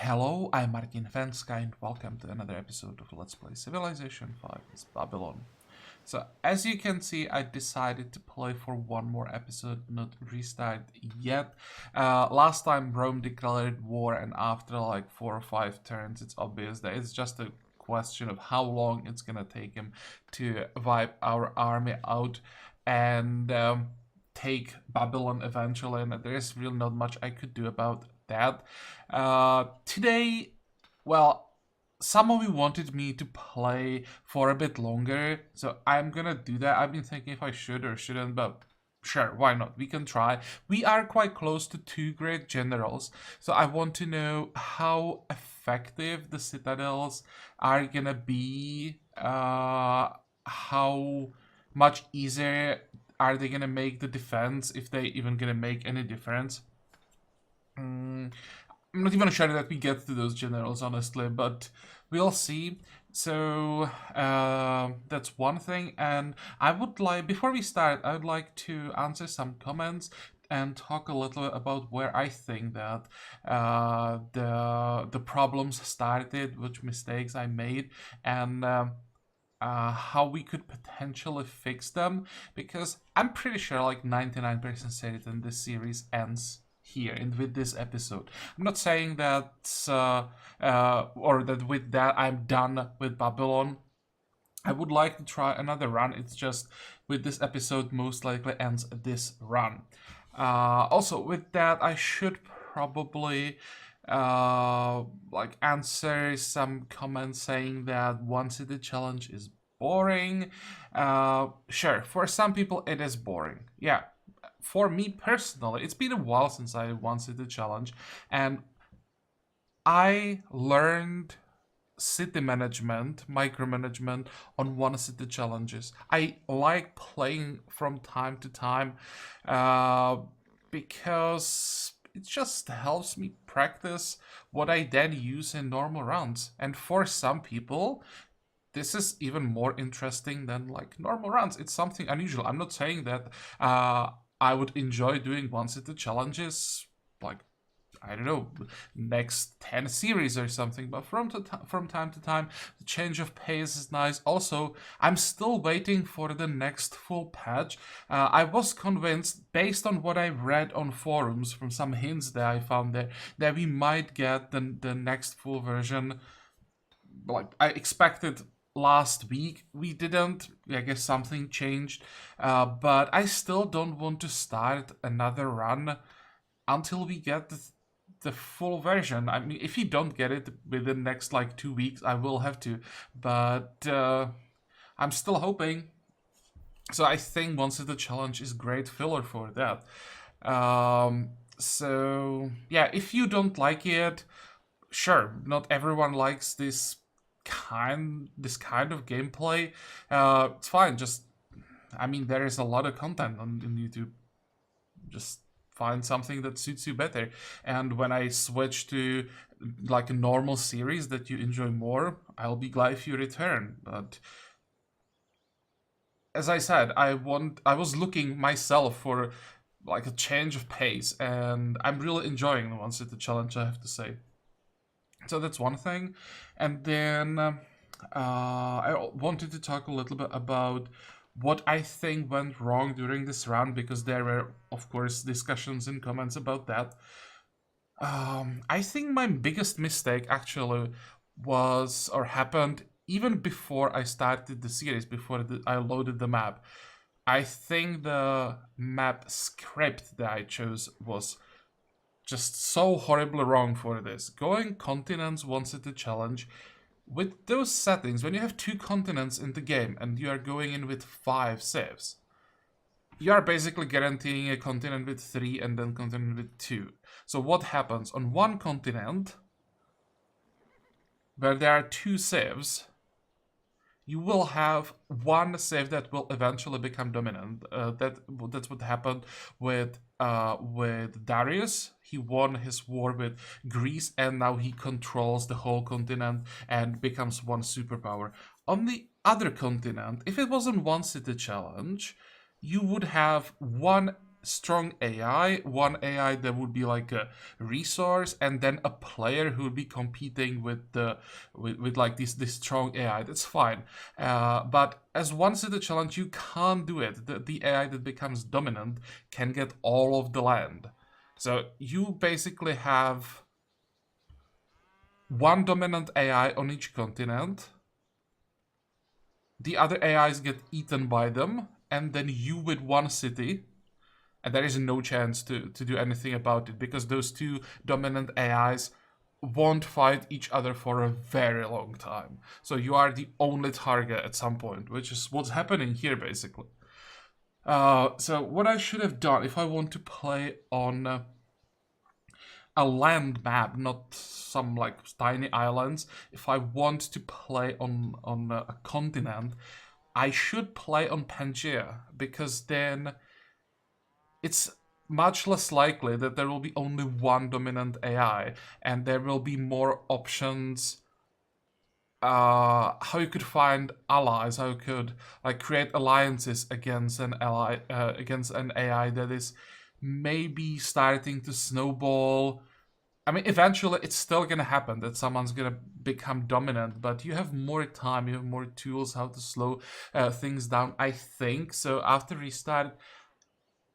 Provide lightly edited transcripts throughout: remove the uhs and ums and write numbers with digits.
Hello, I'm Martin Fencka and welcome to another episode of Let's Play Civilization 5 is Babylon. So, as you can see, I decided to play for one more episode, not restart yet. Last time Rome declared war, and after like 4 or 5 turns, it's obvious that it's just a question of how long it's gonna take him to wipe our army out and take Babylon eventually, and there's really not much I could do about that. Today, well, some of you wanted me to play for a bit longer, so I'm gonna do that. I've been thinking if I should or shouldn't, but sure, why not? We can try. We are quite close to 2 great generals, so I want to know how effective the citadels are gonna be, how much easier are they gonna make the defense, if they even gonna make any difference. I'm not even sure that we get to those generals, honestly, but we'll see. So that's one thing, and I would like, before we start, I would like to answer some comments and talk a little about where I think that the problems started, which mistakes I made, and how we could potentially fix them, because I'm pretty sure, like 99% certain, this series ends here and with this episode. I'm not saying that or that with that I'm done with Babylon. I would like to try another run. It's just with this episode most likely ends this run. Also with that, I should probably like answer some comments saying that one city challenge is boring. Sure, for some people it is boring. Yeah, for me personally, it's been a while since I one city challenge, and I learned city management, micromanagement on one city challenges. I like playing from time to time because it just helps me practice what I then use in normal rounds. And for some people, this is even more interesting than like normal runs. It's something unusual. I'm not saying that I would enjoy doing one city challenges like, I don't know, next 10 series or something, but from time to time, the change of pace is nice. Also, I'm still waiting for the next full patch. I was convinced, based on what I read on forums, from some hints that I found there, that we might get the next full version. Like, I expected last week. We didn't. I guess something changed. But I still don't want to start another run until we get the full version. I mean, if you don't get it within the next like 2 weeks, I will have to. But I'm still hoping. So I think One City Challenge is great filler for that. So yeah, if you don't like it, sure, not everyone likes this kind of gameplay. It's fine. Just, I mean, there is a lot of content on YouTube. Just find something that suits you better. And when I switch to like a normal series that you enjoy more, I'll be glad if you return. But as I said, I was looking myself for like a change of pace, and I'm really enjoying the One City Challenge, I have to say. So that's one thing. And then I wanted to talk a little bit about what I think went wrong during this round, because there were, of course, discussions and comments about that. I think my biggest mistake actually was, or happened, even before I started the series, before I loaded the map. I think the map script that I chose was just so horribly wrong for this. Going continents one city challenge with those settings, when you have 2 continents in the game and you are going in with 5 saves, you are basically guaranteeing a continent with 3 and then continent with 2. So what happens on one continent where there are 2 saves, you will have one save that will eventually become dominant. That's what happened with Darius. He won his war with Greece, and now he controls the whole continent and becomes one superpower. On the other continent, if it wasn't one city challenge, you would have one strong AI, one AI that would be like a resource, and then a player who would be competing with the with like this strong AI. That's fine. But as one city challenge, you can't do it. The AI that becomes dominant can get all of the land. So you basically have one dominant AI on each continent. The other AIs get eaten by them, and then you with one city, and there is no chance to do anything about it because those two dominant AIs won't fight each other for a very long time. So you are the only target at some point, which is what's happening here basically. So what I should have done if I want to play on a land map, not some like tiny islands. If I want to play on a continent, I should play on Pangaea because then it's much less likely that there will be only one dominant AI, and there will be more options. How you could find allies, how you could like create alliances against an ally, against an AI that is maybe starting to snowball. I mean, eventually it's still gonna happen that someone's gonna become dominant, but you have more time, you have more tools how to slow things down, I think. So after restart,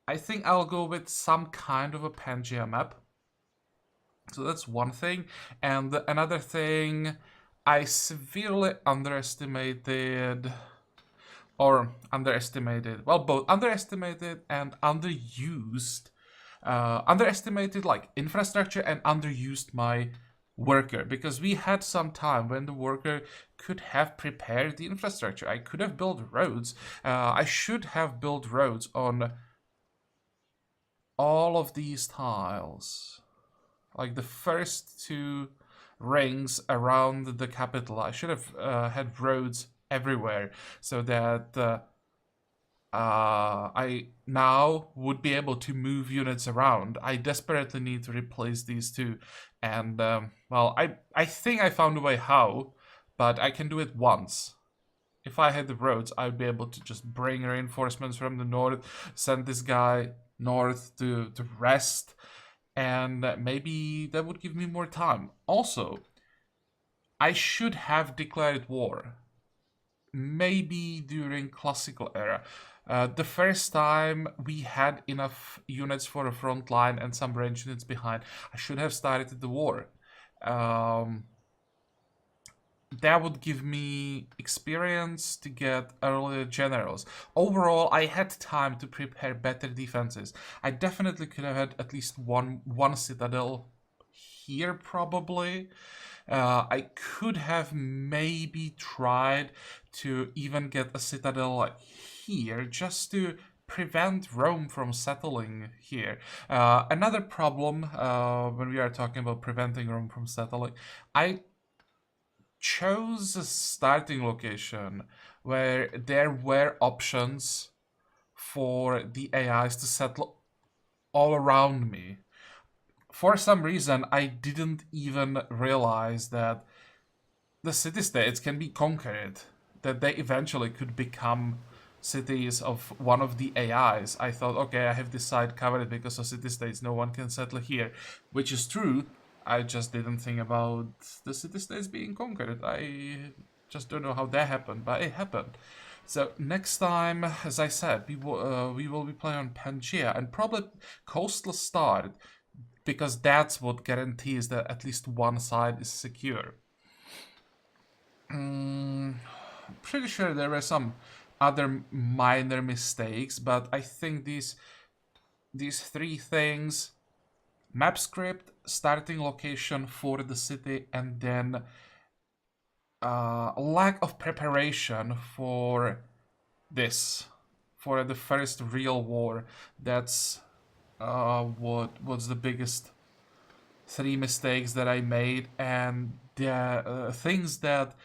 I think I'll go with some kind of a Pangaea map. So that's one thing. And another thing, I severely underestimated, well, both underestimated and underused, underestimated like infrastructure and underused my worker, because we had some time when the worker could have prepared the infrastructure. I could have built roads. I should have built roads on all of these tiles, like the first two rings around the capital. I should have had roads everywhere so that I now would be able to move units around. I desperately need to replace these two, and well, I think I found a way how, but I can do it once. If I had the roads, I'd be able to just bring reinforcements from the north, send this guy north to rest, and maybe that would give me more time. Also, I should have declared war. Maybe during classical era. The first time we had enough units for a front line and some range units behind, I should have started the war. That would give me experience to get earlier generals. Overall, I had time to prepare better defenses. I definitely could have had at least one citadel here, probably. I could have maybe tried to even get a citadel like here, just to prevent Rome from settling here. Another problem when we are talking about preventing Rome from settling, I chose a starting location where there were options for the AIs to settle all around me. For some reason, I didn't even realize that the city-states can be conquered, that they eventually could become cities of one of the AIs. I thought, okay, I have this side covered because of city-states, no one can settle here, which is true. I just didn't think about the city-states being conquered. I just don't know how that happened, but it happened. So next time, as I said, we will be playing on Pangaea and probably Coastal Start, because that's what guarantees that at least one side is secure. Pretty sure there were some other minor mistakes, but I think these three things: map script, starting location for the city, and then lack of preparation for this, for the first real war. That's what's the biggest three mistakes that I made, and the things that,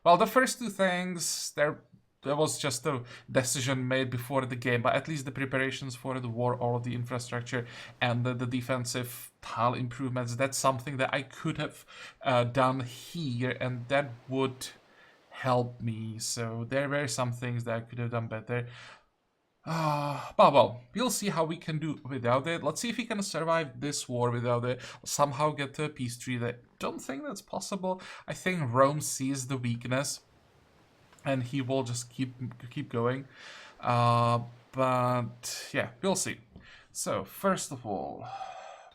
well, the first two things, there was just a decision made before the game, but at least the preparations for the war, all of the infrastructure, and the defensive tile improvements, that's something that I could have done here, and that would help me. So there were some things that I could have done better. But well, we'll see how we can do without it. Let's see if we can survive this war without it. Somehow get to a peace treaty. I don't think that's possible. I think Rome sees the weakness, and he will just keep going. But yeah, we'll see. So first of all,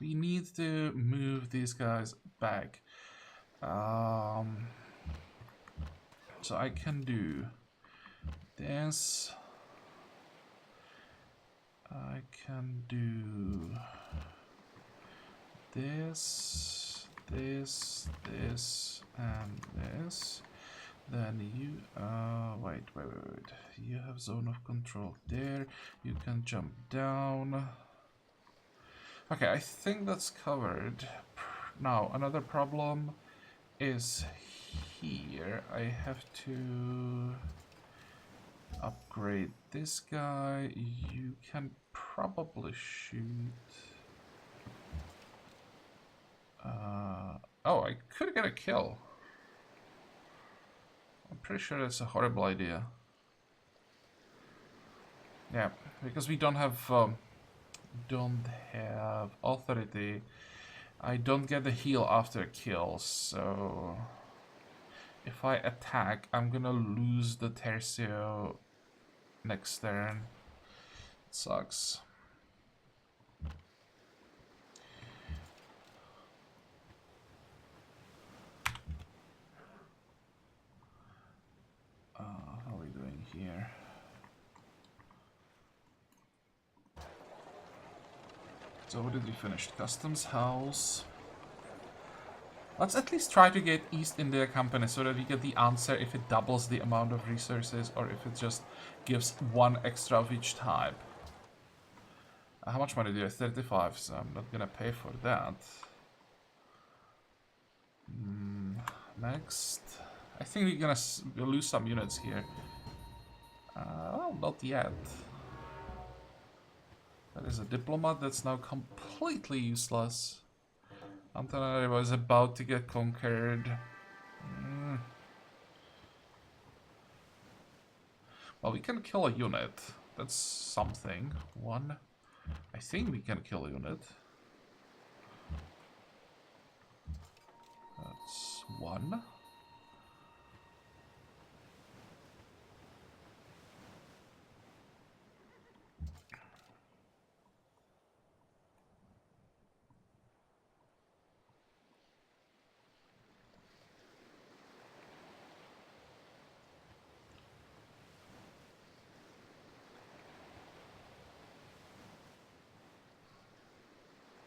we need to move these guys back. So I can do this. I can do this, this, and this. Then you, wait. You have zone of control there. You can jump down. Okay, I think that's covered. Now, another problem is here. I have to upgrade this guy. You can probably shoot. Oh, I could get a kill. I'm pretty sure that's a horrible idea. Yeah, because we don't have authority. I don't get the heal after a kill, so if I attack, I'm gonna lose the tercio next turn. It sucks. How are we doing here? So what did we finish? Customs house. Let's at least try to get East India Company so that we get the answer if it doubles the amount of resources or if it just gives one extra of each type. How much money do you have? 35, so I'm not gonna pay for that. Next. I think we're gonna lose some units here. Well, not yet. That is a diplomat that's now completely useless. Antananarivo was about to get conquered. Well, we can kill a unit. That's something. One. I think we can kill a unit. That's one.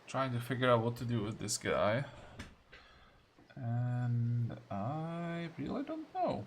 Trying to figure out what to do with this guy. And I really don't know.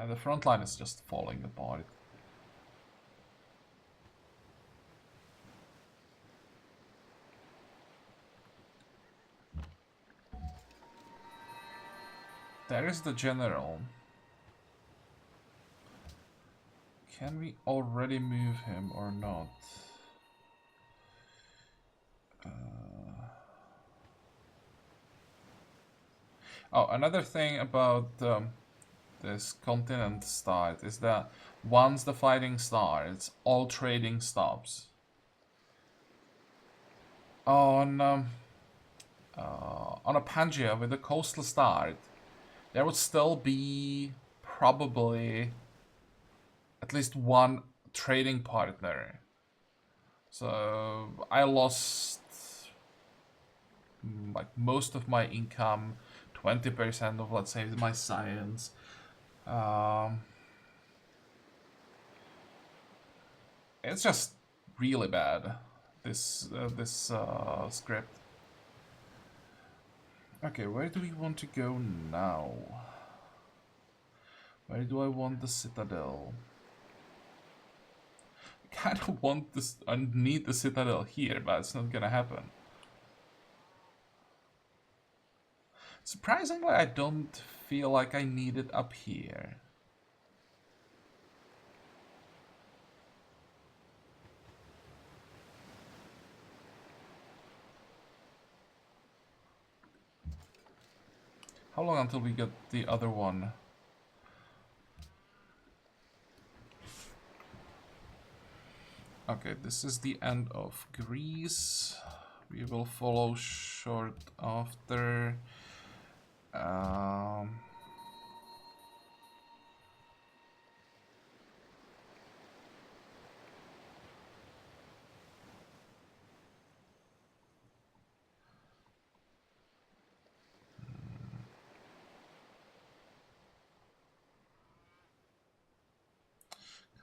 The front line is just falling apart. There is the general. Can we already move him or not? Oh, another thing about this continent start is that once the fighting starts, all trading stops. On a Pangaea with a coastal start, there would still be probably at least one trading partner. So I lost like most of my income, 20% of, let's say, my science. It's just really bad, this script. Okay, where do we want to go now? Where do I want the citadel? I kind of want this. I need the citadel here, but it's not gonna happen. Surprisingly, I don't feel like I need it up here. How long until we get the other one? Okay, this is the end of Greece. We will follow short after.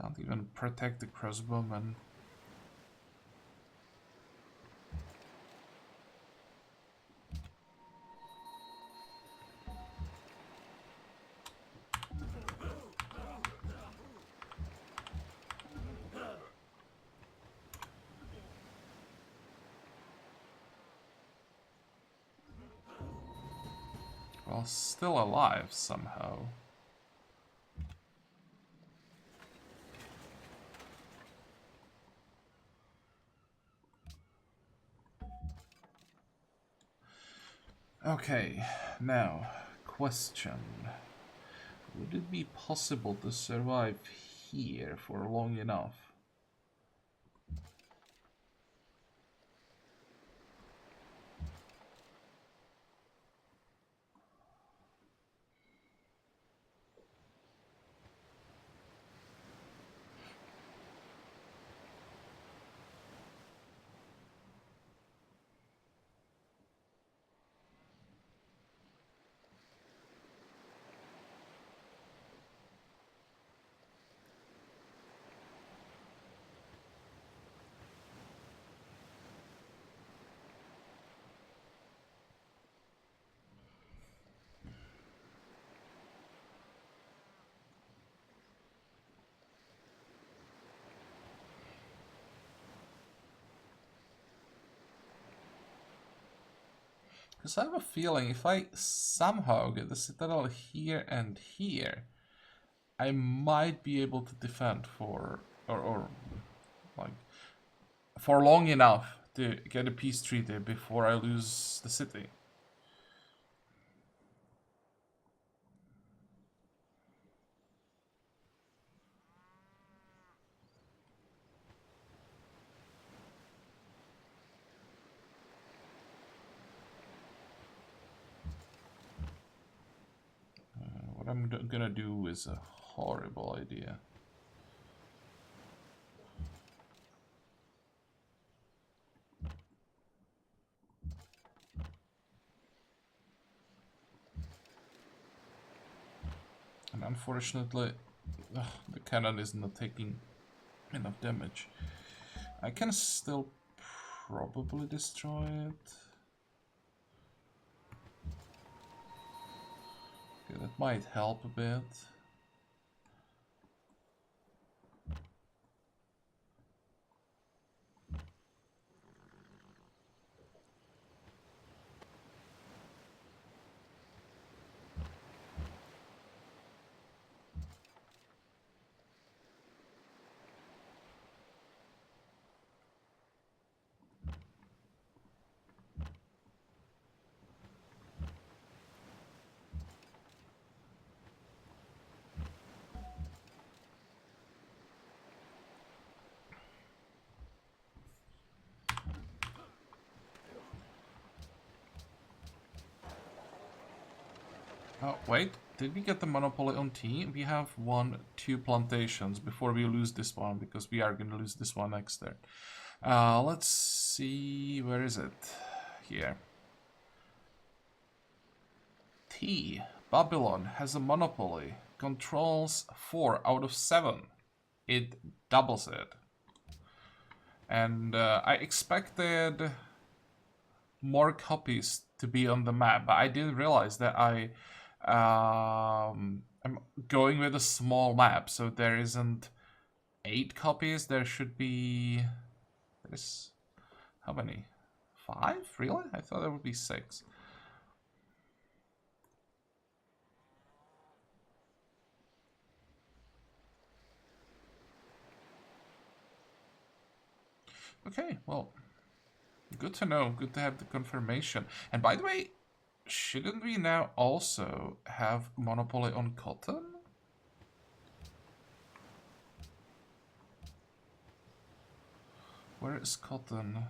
Can't even protect the crossbowmen. Well, still alive somehow. Okay, now, question. Would it be possible to survive here for long enough? Because I have a feeling if I somehow get the citadel here and here, I might be able to defend for, or like, for long enough to get a peace treaty before I lose the city. What I'm gonna do is a horrible idea. And unfortunately, the cannon is not taking enough damage. I can still probably destroy it. Okay, that might help a bit. Oh, wait. Did we get the monopoly on tea? We have 2 plantations before we lose this one, because we are going to lose this one next turn. Let's see. Where is it? Here. Tea. Babylon has a monopoly. Controls 4 out of 7. It doubles it. And I expected more copies to be on the map, but I didn't realize that I'm going with a small map, so there isn't 8 copies. There should be... There's... How many? 5? Really? I thought there would be 6. Okay, well, good to know. Good to have the confirmation. And by the way, shouldn't we now also have monopoly on cotton? Where is cotton?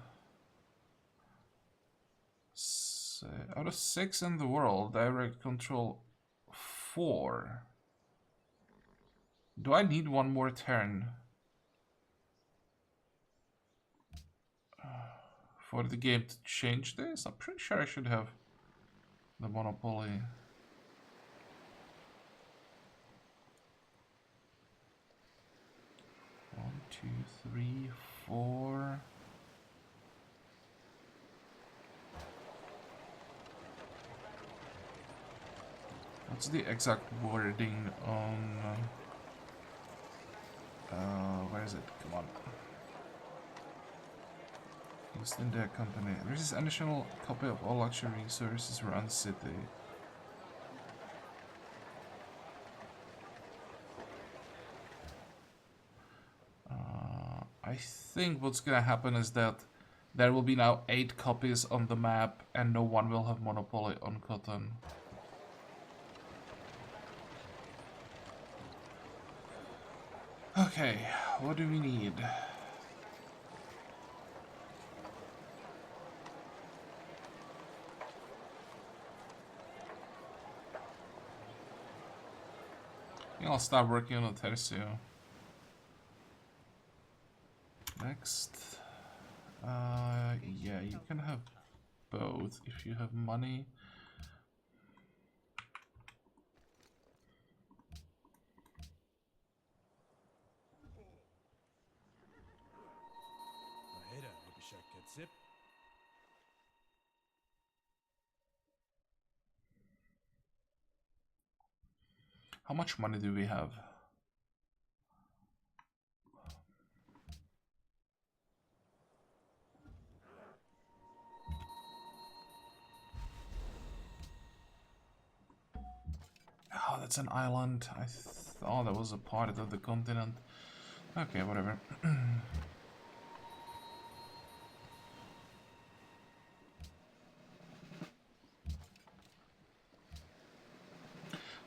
Out of 6 in the world, direct control 4. Do I need one more turn for the game to change this? I'm pretty sure I should have the monopoly. One, two, three, 4. What's the exact wording on... where is it? Come on. East India Company. There is an additional copy of all luxury services around the city. I think what's gonna happen is that there will be now 8 copies on the map and no one will have monopoly on cotton. Okay, what do we need? I think I'll start working on a tercio. Next. Yeah, you can have both if you have money. How much money do we have? Oh, that's an island. I thought that was a part of the continent. Okay, whatever.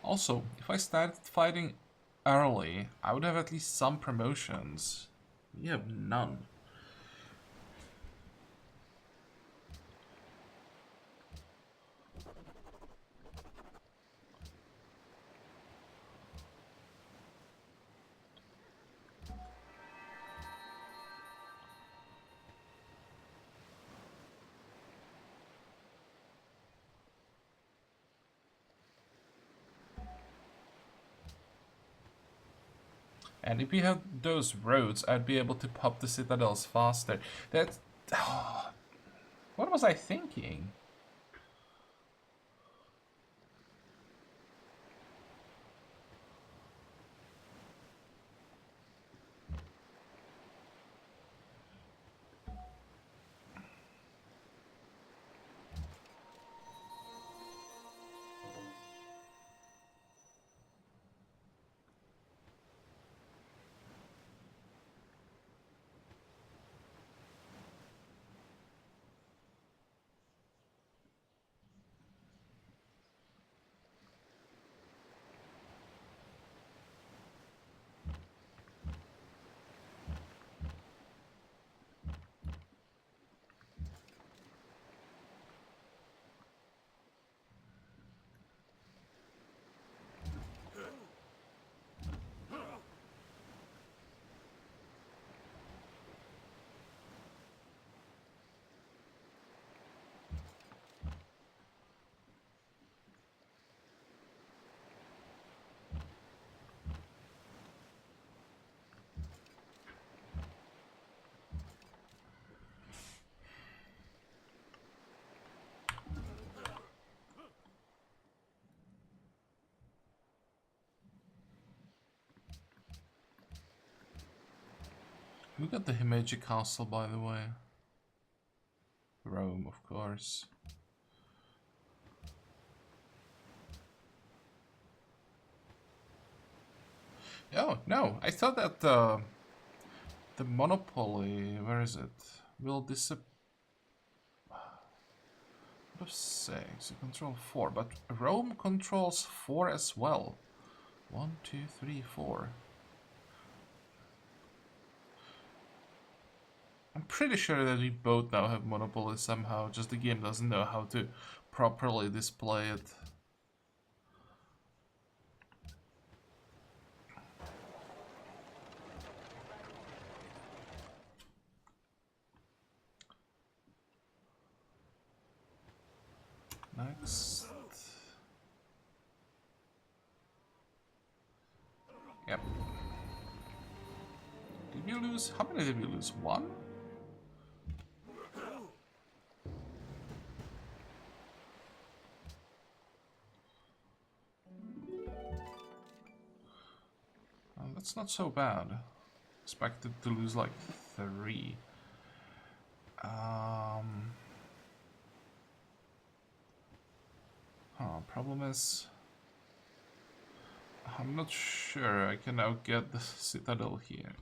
Also, if I started fighting early, I would have at least some promotions. We have none. And if we had those roads, I'd be able to pop the citadels faster. That... Oh, what was I thinking? Who got the Himeji Castle, by the way? Rome, of course. Oh, no, I thought that The monopoly, where is it? Will disappear. Of 6, you control 4, but Rome controls 4 as well. 1, 2, 3, 4. I'm pretty sure that we both now have monopoly somehow, just the game doesn't know how to properly display it. Next. Yep. Did we lose? How many did we lose? 1? Well, that's not so bad. Expected to lose like 3. Problem is, I'm not sure I can now get the citadel here.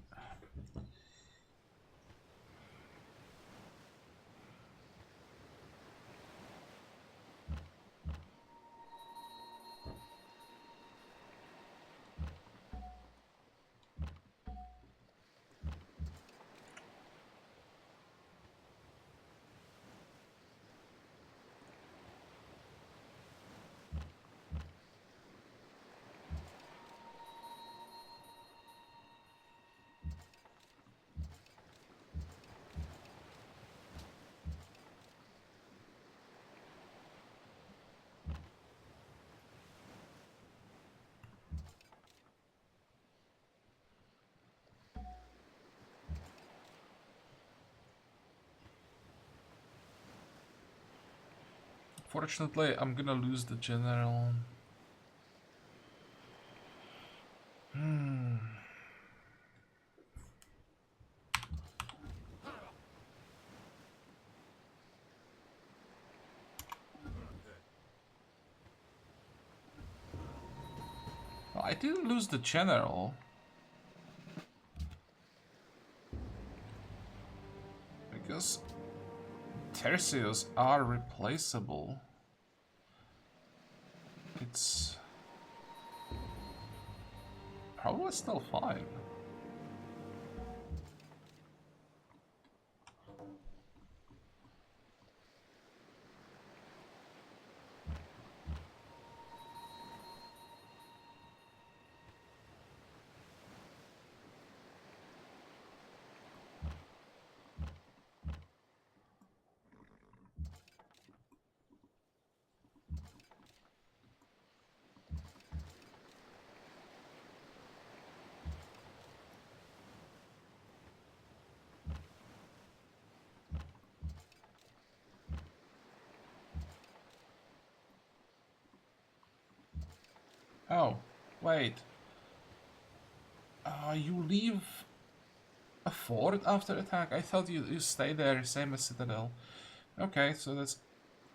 Fortunately, I'm gonna lose the general. Well, I didn't lose the general. Because tercios are replaceable. It's probably still fine. Oh, wait. You leave a fort after attack? I thought you stay there, same as Citadel. Okay, so that's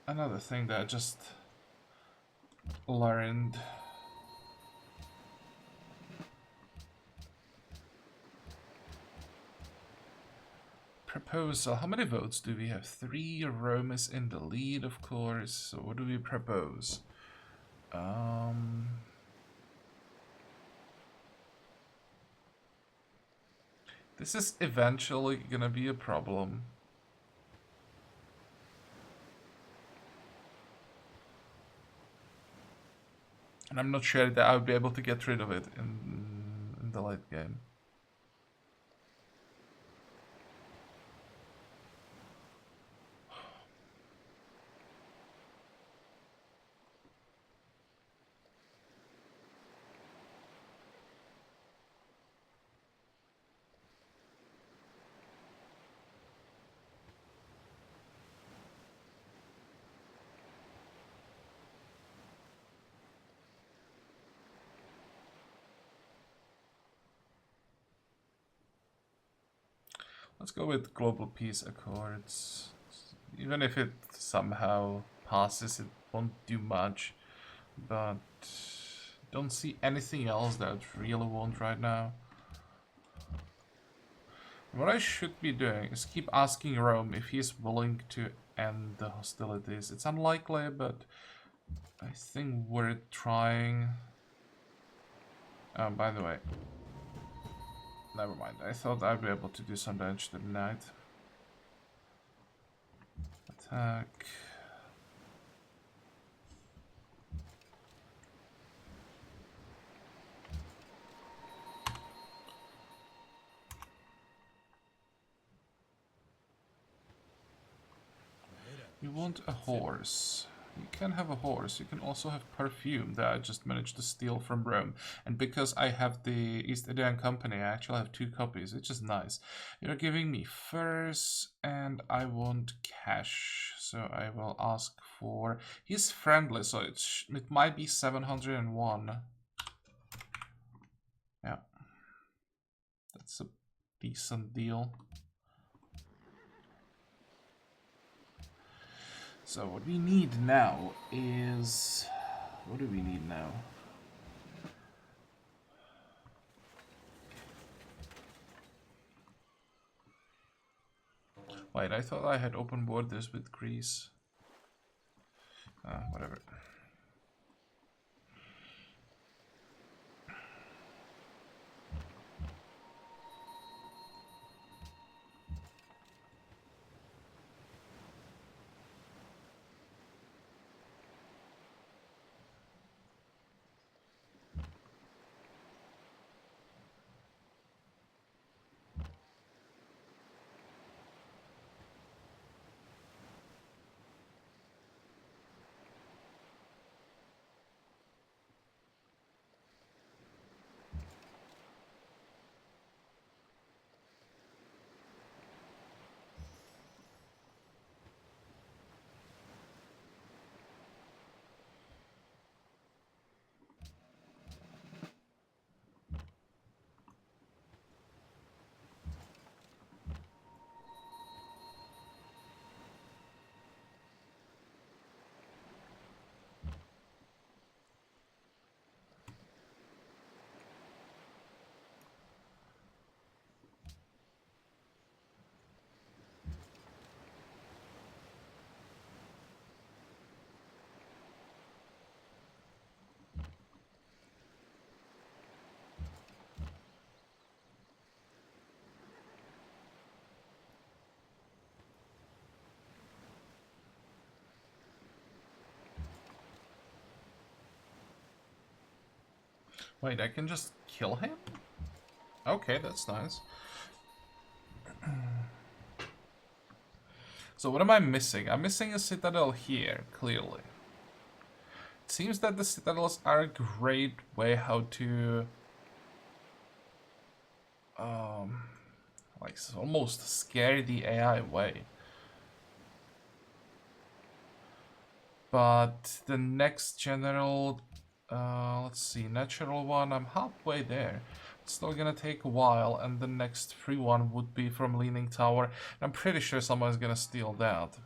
another thing that I just learned. Proposal. How many votes do we have? 3. Rome is in the lead, of course. So what do we propose? This is eventually gonna be a problem. And I'm not sure that I'll be able to get rid of it in the late game. Let's go with Global Peace Accords. Even if it somehow passes, it won't do much. But don't see anything else that really won't right now. What I should be doing is keep asking Rome if he's willing to end the hostilities. It's unlikely, but I think we're trying. By the way, never mind. I thought I'd be able to do some damage tonight. Attack. You want a horse. You can have a horse. You can also have perfume that I just managed to steal from Rome. And because I have the East Indian Company, I actually have 2 copies, which is nice. You're giving me furs, and I want cash. So I will ask for... He's friendly, so it might be 701. Yeah. That's a decent deal. So what we need now is... What do we need now? Wait, I thought I had open borders with Greece. Whatever. Wait, I can just kill him? Okay, that's nice. So what am I missing? I'm missing a citadel here, clearly. It seems that the citadels are a great way how to... like, almost scare the AI away. But the next general... let's see, natural one, I'm halfway there. It's still gonna take a while, and the next free one would be from Leaning Tower. I'm pretty sure someone's gonna steal that.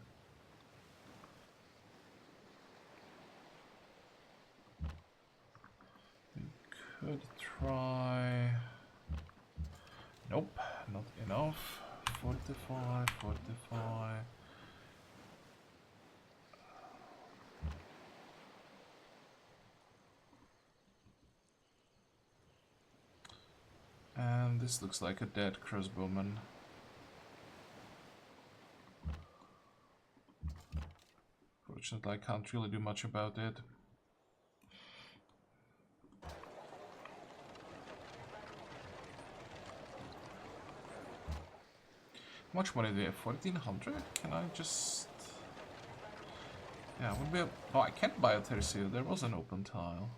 We could try... Nope, not enough. Fortify, fortify. And this looks like a dead crossbowman. Fortunately, I can't really do much about it. How much money do you have? 1400? Can I just... Yeah, would be... Oh, I can't buy a tercio. There was an open tile.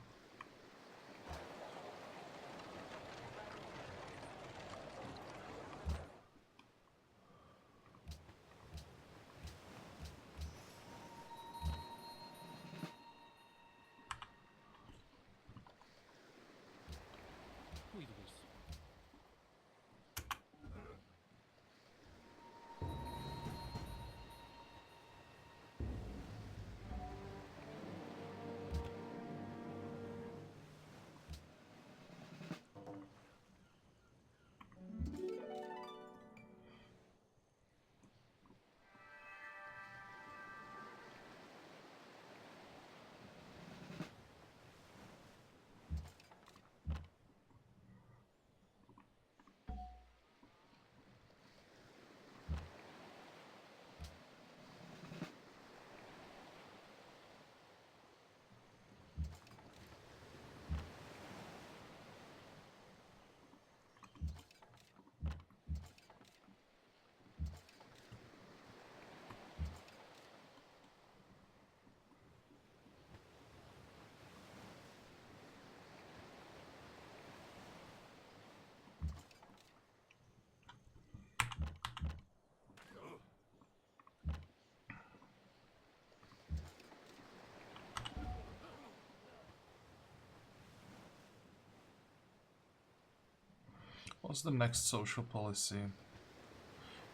What's the next social policy?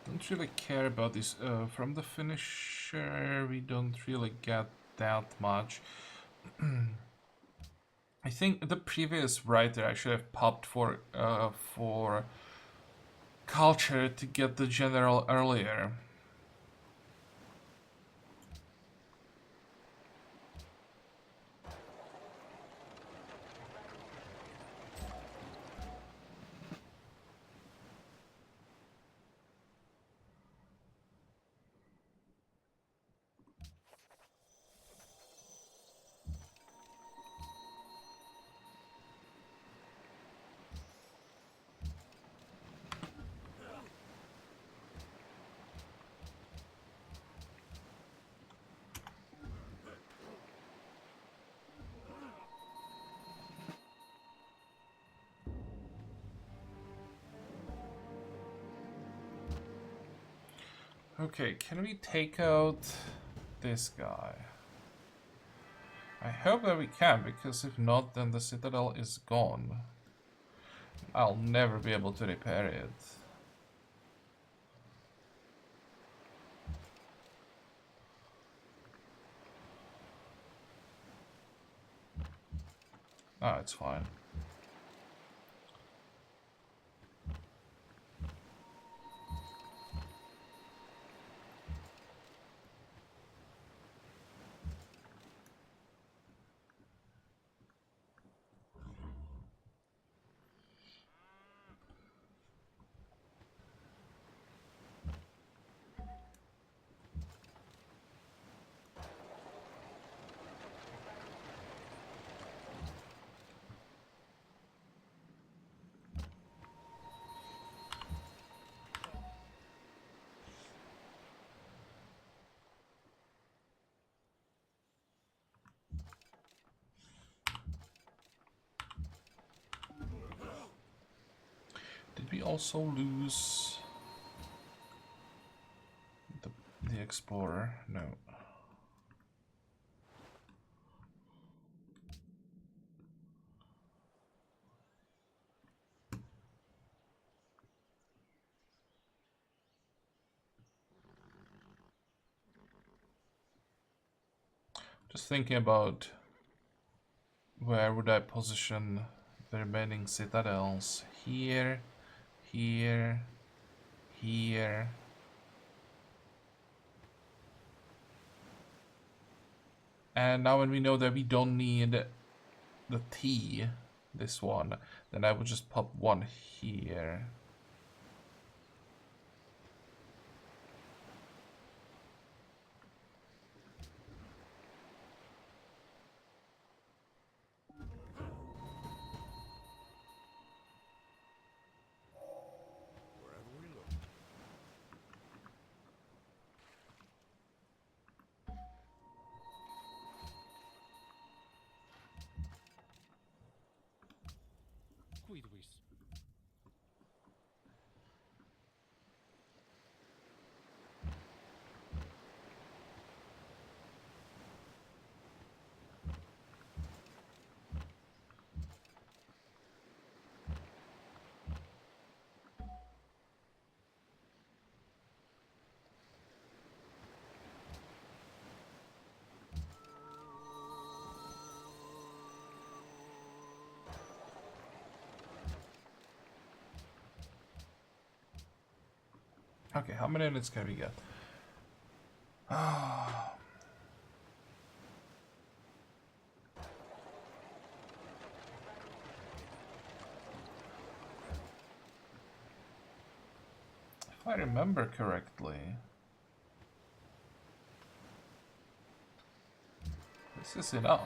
Don't really care about this. From the finisher, we don't really get that much. I think the previous writer I should have popped for culture to get the general earlier. Okay, can we take out this guy? I hope that we can, because if not, then the citadel is gone. I'll never be able to repair it. Ah, it's fine. Did we also lose the explorer? No. Just thinking about where would I position the remaining citadels? Here, here, here. And now when we know that we don't need the T, this one, then I would just pop one here. Okay, how many units can we get? If I remember correctly, this is enough.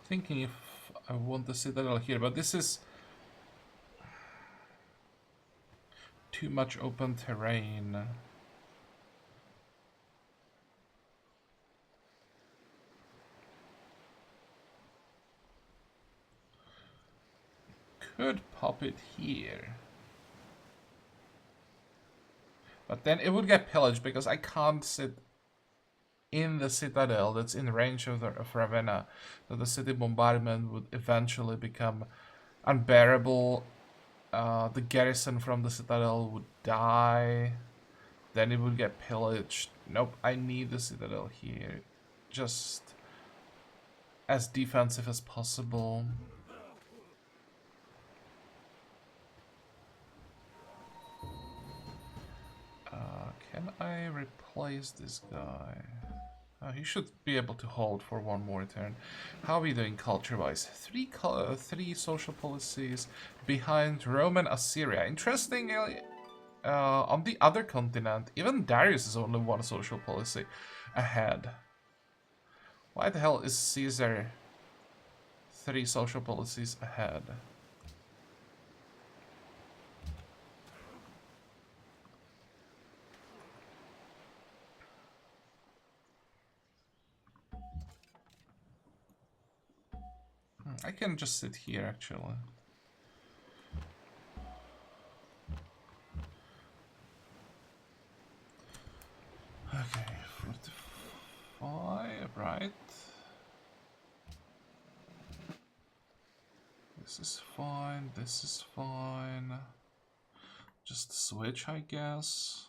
Thinking if I want the citadel here, but this is too much open terrain. Could pop it here. But then it would get pillaged because I can't sit in the citadel that's in range of Ravenna. So the city bombardment would eventually become unbearable. The garrison from the citadel would die. Then it would get pillaged. Nope, I need the citadel here. Just as defensive as possible. Can I replace this guy? He should be able to hold for one more turn. How are we doing culture-wise? Three social policies behind Rome and Assyria. Interestingly, on the other continent, even Darius is only one social policy ahead. Why the hell is Caesar 3 social policies ahead? I can just sit here, actually. Okay, 45, right? This is fine, this is fine. Just switch, I guess.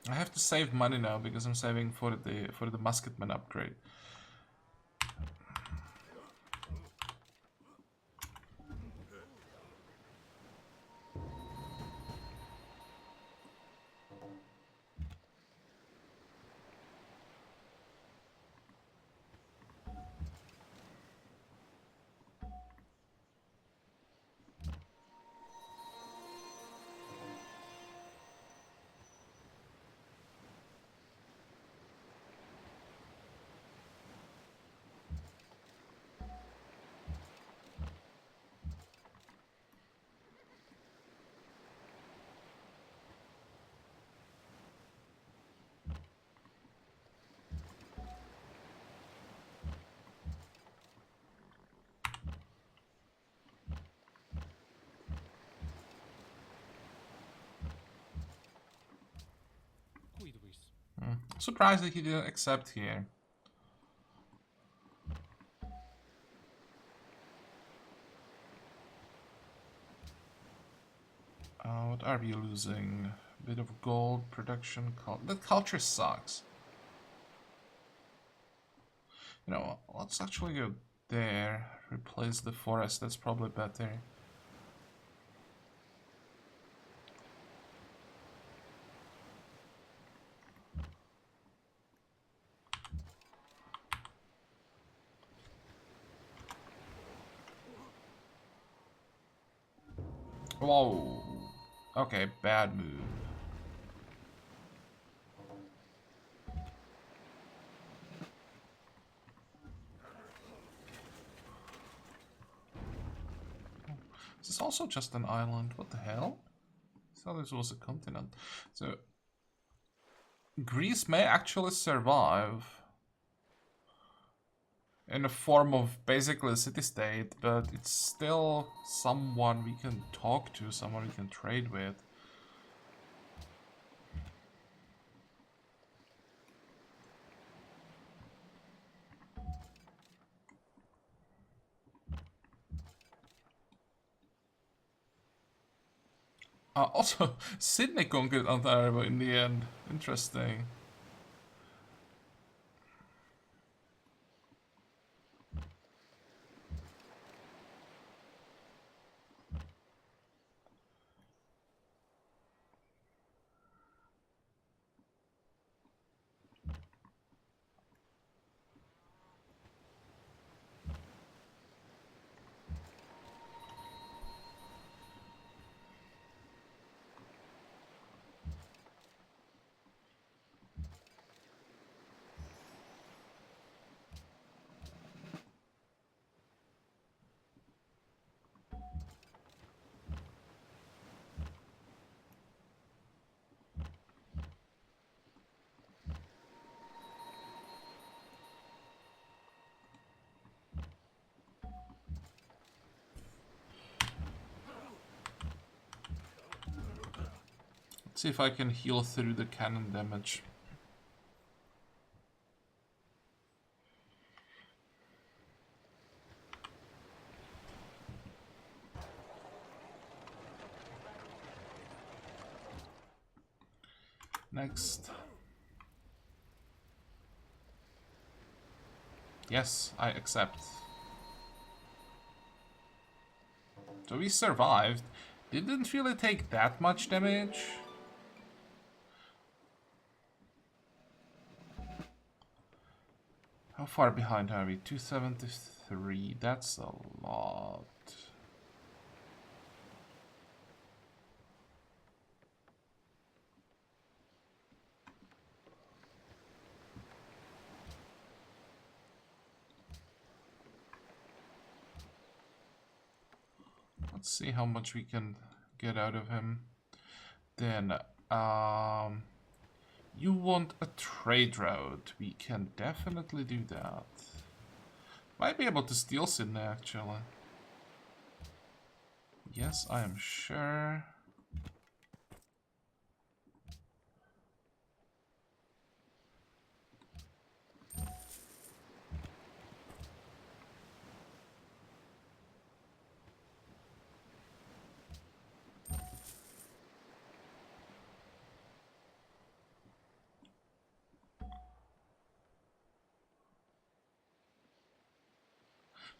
I have to save money now because I'm saving for the musketman upgrade. Surprised that he didn't accept here. What are we losing? Bit of gold production. That culture sucks. You know, let's actually go there. Replace the forest. That's probably better. Whoa. Okay, bad move. Is this also just an island? What the hell? I thought this was a continent. So, Greece may actually survive in a form of basically a city-state, but it's still someone we can talk to, someone we can trade with. Also, Sydney conquered Ontario in the end. Interesting. See if I can heal through the cannon damage. Next. Yes, I accept. So we survived. Didn't really take that much damage. How far behind are we? 273. That's a lot. Let's see how much we can get out of him. Then, you want a trade route. We can definitely do that. Might be able to steal Sydney, actually. Yes, I am sure.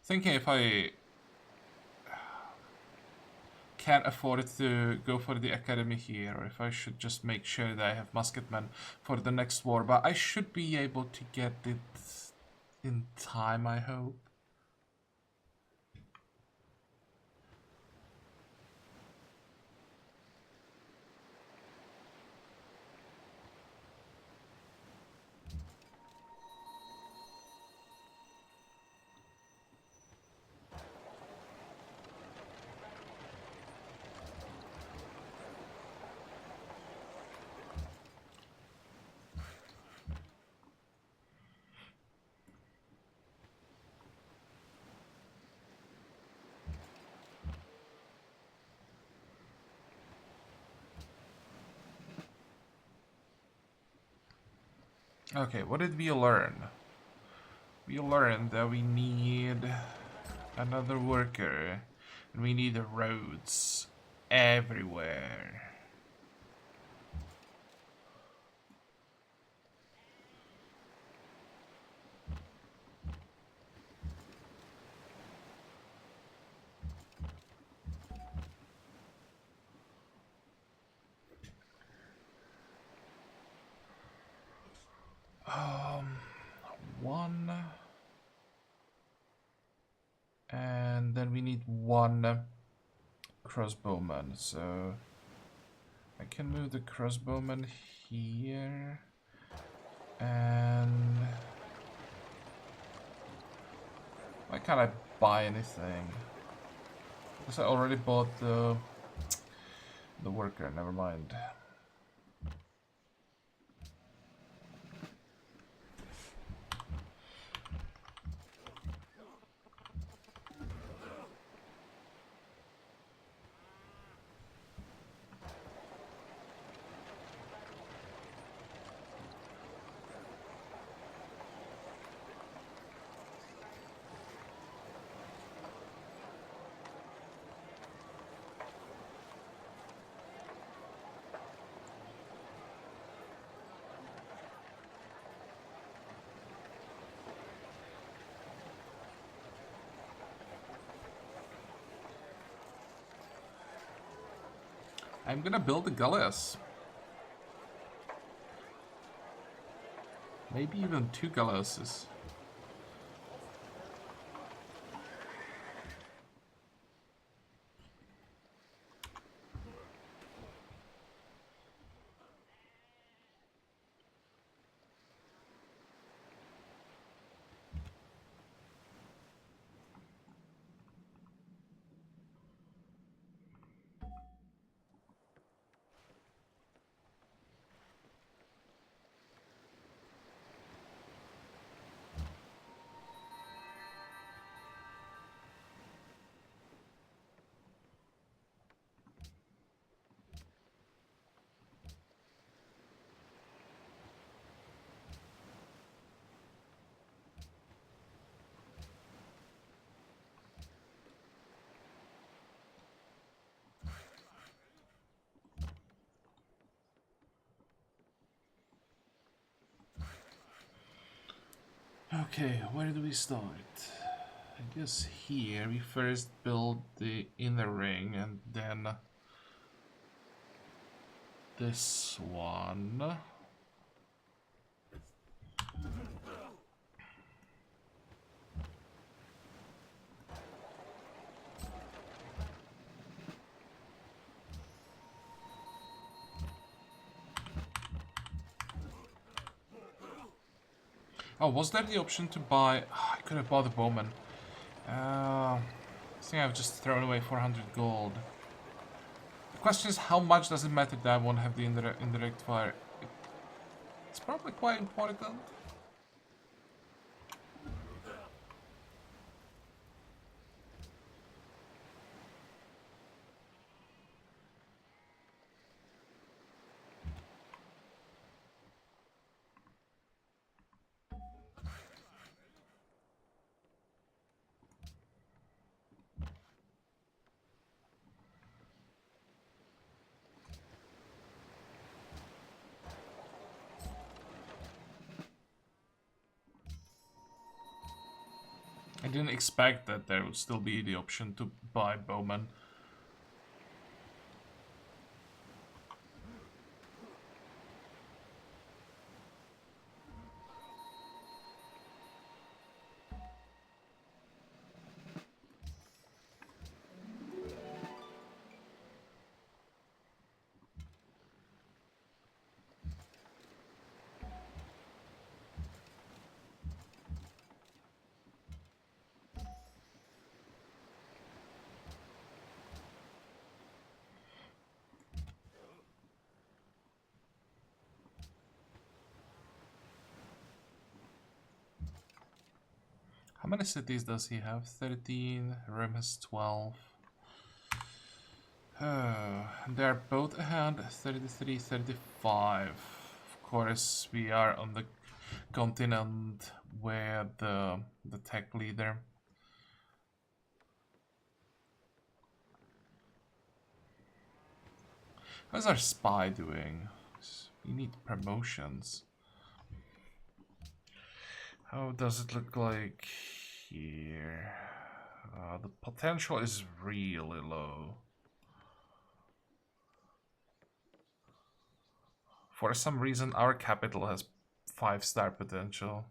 Thinking if I can't afford to go for the academy here, or if I should just make sure that I have musketmen for the next war, but I should be able to get it in time, I hope. Okay, what did we learn? We learned that we need another worker, and we need roads everywhere. One. And then we need one crossbowman, so I can move the crossbowman here. And why can't I buy anything? Because I already bought the worker, never mind. I'm gonna build a galleys. Maybe even 2 galleys. Okay, where do we start? I guess here we first build the inner ring and then this one. Oh, was there the option to buy... I could have bought the bowman. I think I've just thrown away 400 gold. The question is, how much does it matter that I won't have the indirect fire? It's probably quite important. I didn't expect that there would still be the option to buy bowman. How many cities does he have? 13, Rome has 12. They're both ahead, 33, 35. Of course, we are on the continent where the tech leader. How's our spy doing? We need promotions. How does it look like here? The potential is really low. For some reason, our capital has 5-star potential.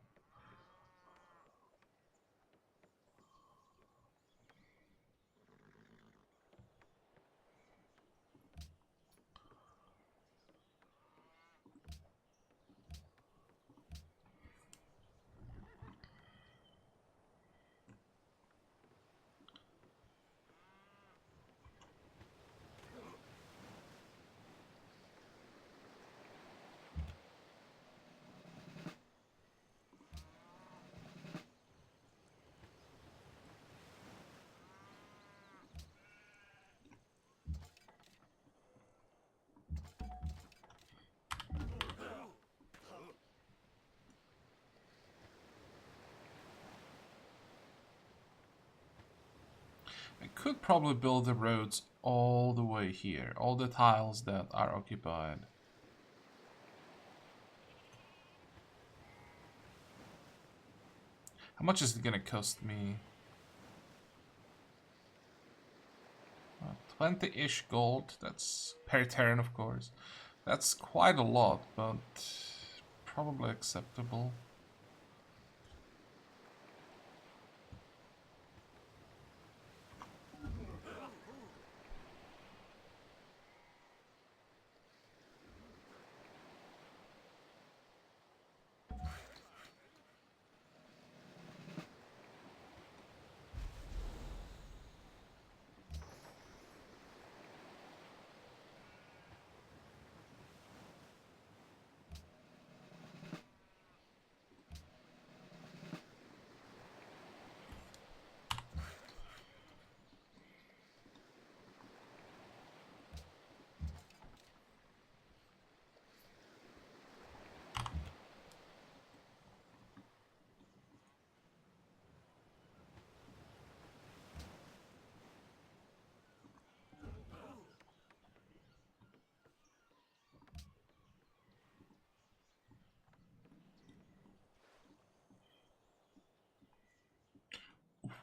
I could probably build the roads all the way here, all the tiles that are occupied. How much is it gonna cost me? 20-ish gold, that's per turn of course. That's quite a lot, but probably acceptable.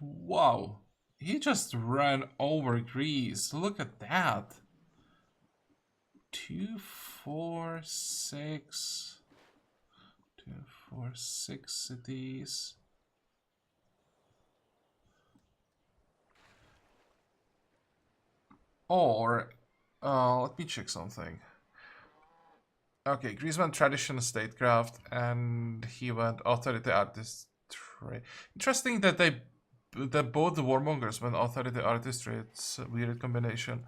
Wow. He just ran over Greece. Look at that. 2, 4, 6. 2, 4, 6 cities. Or, let me check something. Okay, Greece went tradition statecraft, and he went authority artistry. Interesting that both the warmongers went authority artistry. It's a weird combination.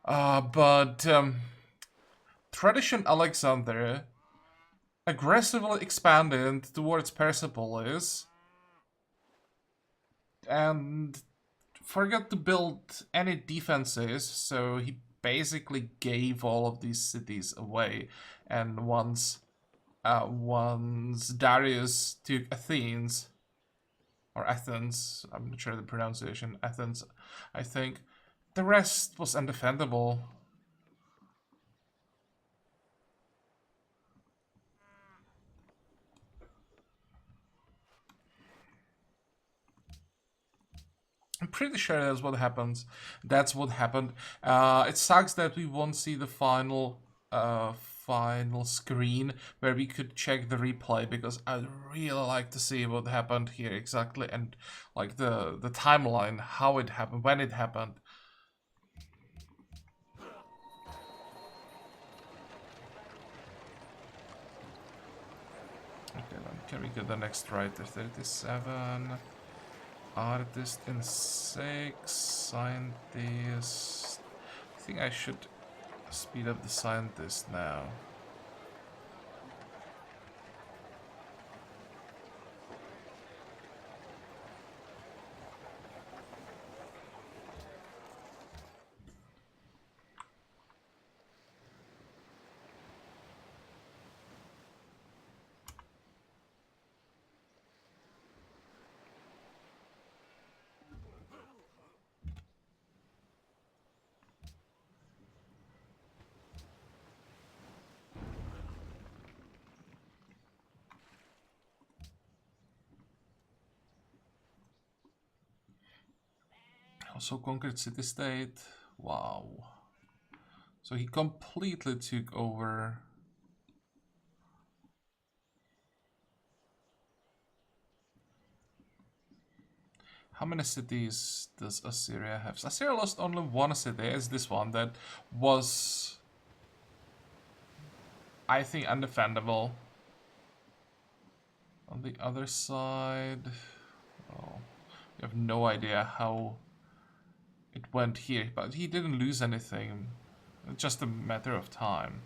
But tradition Alexander aggressively expanded towards Persepolis and forgot to build any defenses, so he basically gave all of these cities away. And once Darius took Athens, or Athens, I'm not sure the pronunciation, Athens, I think, the rest was undefendable. I'm pretty sure that's what happens. That's what happened. It sucks that we won't see the final screen where we could check the replay, because I'd really like to see what happened here exactly, and like the timeline, how it happened, when it happened. Okay, then can we get the next writer? 37. Artist in 6. Scientist. I think I should speed up the scientist now. Also conquered city-state. Wow. So he completely took over. How many cities does Assyria have? Assyria lost only one city. It's this one that was, I think, undefendable. On the other side, well, we have no idea how it went here, but he didn't lose anything. It's just a matter of time.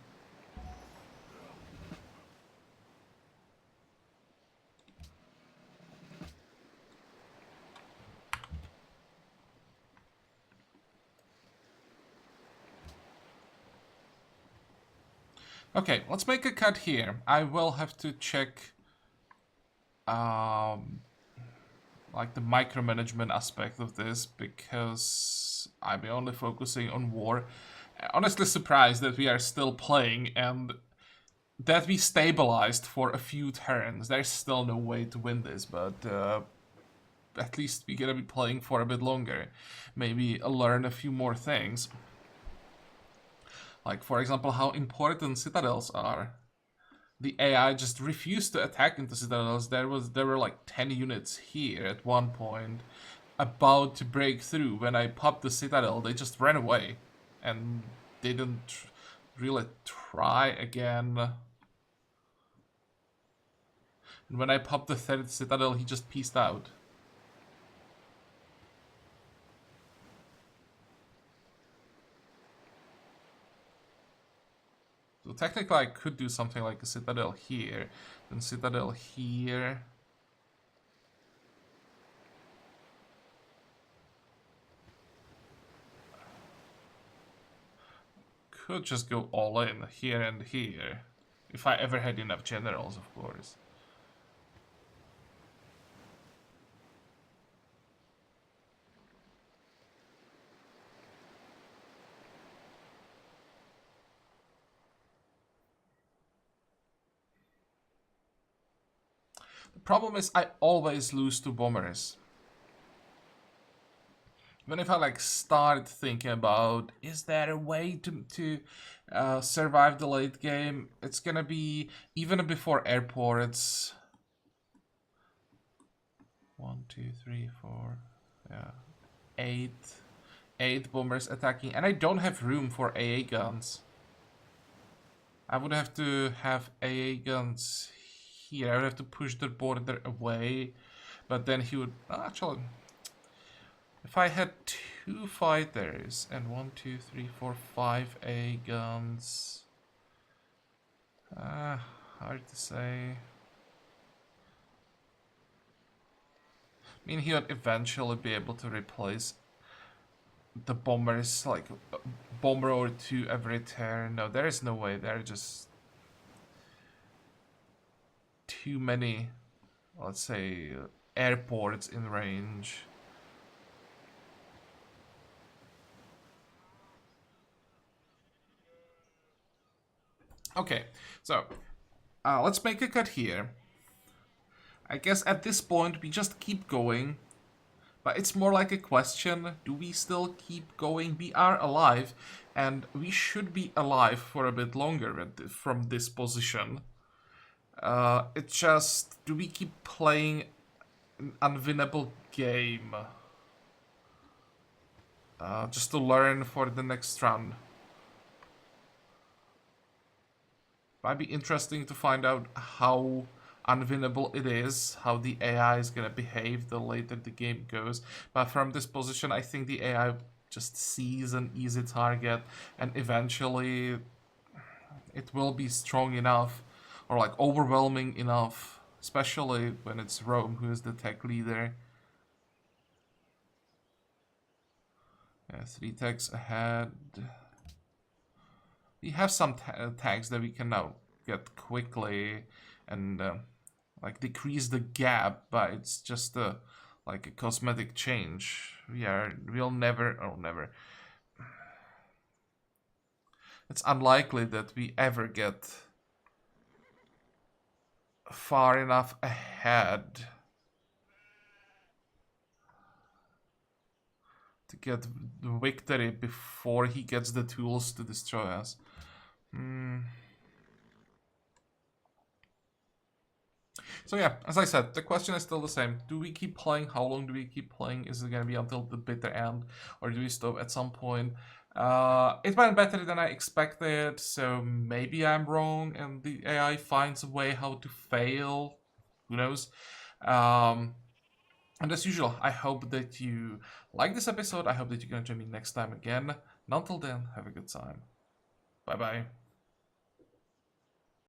Okay, let's make a cut here. I will have to check like the micromanagement aspect of this, because I'm only focusing on war. Honestly surprised that we are still playing and that we stabilized for a few turns. There's still no way to win this, but at least we're gonna be playing for a bit longer. Maybe learn a few more things. Like, for example, how important citadels are. The AI just refused to attack into citadels. There were like 10 units here at one point about to break through. When I popped the citadel, they just ran away and didn't really try again. And when I popped the third citadel, he just peaced out. So technically I could do something like a citadel here, then citadel here. Could just go all in here and here. If I ever had enough generals, of course. The problem is I always lose to bombers. When if I like start thinking about, is there a way to survive the late game? It's gonna be even before airports. 1, 2, 3, 4, yeah, 8 bombers attacking, and I don't have room for AA guns. I would have to have AA guns here. I would have to push the border away, but then he would actually. If I had 2 fighters and 1, 2, 3, 4, 5 AA guns, hard to say. I mean, he would eventually be able to replace the bombers, like a bomber or 2 every turn. No, there is no way. There are just too many, let's say, airports in range. Okay, so let's make a cut here. I guess at this point we just keep going. But it's more like a question, do we still keep going? We are alive, and we should be alive for a bit longer from this position. It's just, do we keep playing an unwinnable game? Just to learn for the next round. Might be interesting to find out how unwinnable it is, how the AI is gonna behave the later the game goes. But from this position, I think the AI just sees an easy target, and eventually it will be strong enough, or like overwhelming enough, especially when it's Rome, who is the tech leader. Yeah, 3 tags ahead. We have some tags that we can now get quickly and like decrease the gap, but it's just like a cosmetic change. We'll never, oh never. It's unlikely that we ever get far enough ahead to get the victory before he gets the tools to destroy us. So yeah, as I said, the question is still the same. Do we keep playing? How long do we keep playing? Is it going to be until the bitter end? Or do we stop at some point? It went better than I expected, so maybe I'm wrong and the AI finds a way how to fail. Who knows? And as usual, I hope that you like this episode. I hope that you're going to join me next time again. And until then, have a good time. Bye bye.